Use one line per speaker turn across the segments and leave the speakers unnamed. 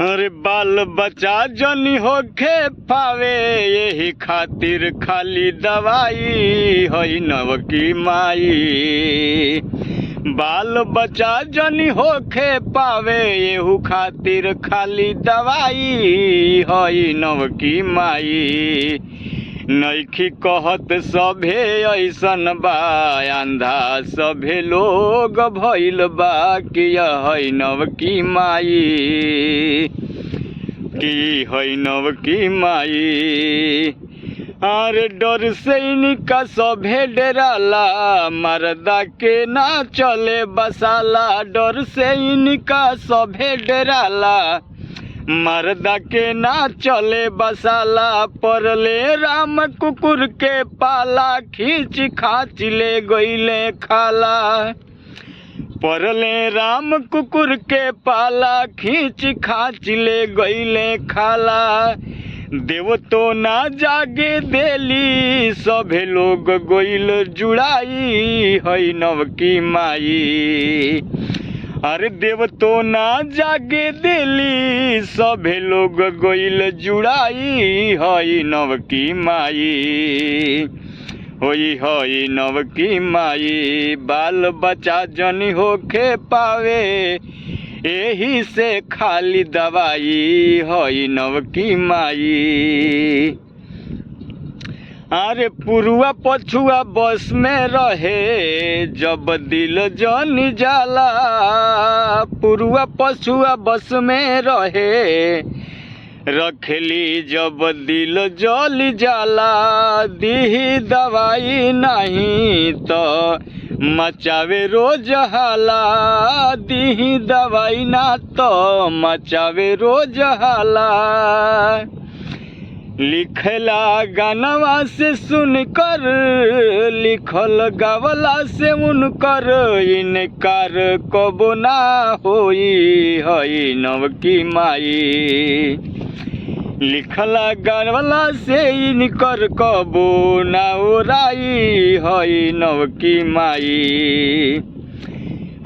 अरे बाल बच्चा जनी होखे पावे यही खातिर खाली दवाई होई नवकी माई। बाल बच्चा जनी होखे पावे यहू खातिर खाली दवाई होई नवकी माई। नइखी कहत सभे ऐसन बा अंधा सभे लोग भइल बा कि है नवकी माई की है नवकी माई। अरे डर से इनका सभे डराला मर्दा के ना चले बसाला। डर से इनका सभे डराला मर्दा के ना चले बसाला। परले राम कुकुर के पाला खींच खाच ले गईले खाला। परले राम कुकुर के पाला खींच खाच ले गईले खाला। देव तो ना जागे देली सभे लोग गोइल जुड़ाई है नवकी माई। अरे देव तो ना जागे देली सभे लोग गोइल जुड़ाई है नवकी माई होई है नवकी माई। बाल बच्चा जनी होखे पावे यही से खाली दवाई है नवकी माई। अरे पुरुआ पछुआ बस में रहे जब दिल जनी जाला। पुरुआ पछुआ बस में रहे रखली जब दिल जल जाला। दी दवाई नहीं तो मचावे रोज हाला। दी दवाई ना तो मचावे रोज हाला। लिखला गानवा से सुनकर लिखल गावला से उनकर इनकार कबो ना होई है नवकी माई। लिखला गावला से इनकर कबो ना ओराई है नवकी माई।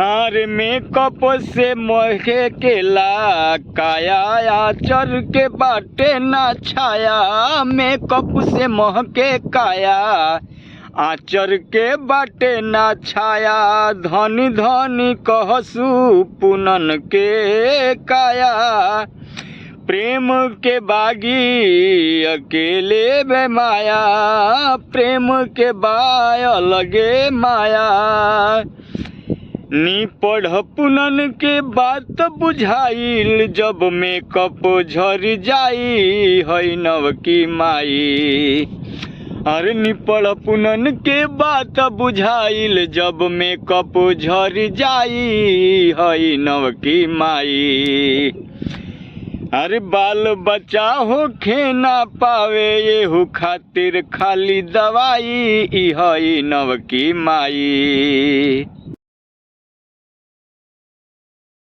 अरे मेकअप से मोहे केला काया आचर के बाटे ना छाया। मेकअप से मोह के काया आचर के बाटे ना छाया। धनी धनी कहसू पुनन के काया। प्रेम के बागी अकेले बेमाया। प्रेम के बाय अलगे माया। नी पढ़ पुनन के बात बुझाइल जब मेकअप झर जाई है नवकी माई। अरे नी पढ़ पुनन के बात बुझाइल जब मेकअप झर जाई है नवकी माई। अरे बाल बच्चा होखे ना पावे यहू खातिर खाली दवाई है नवकी माई।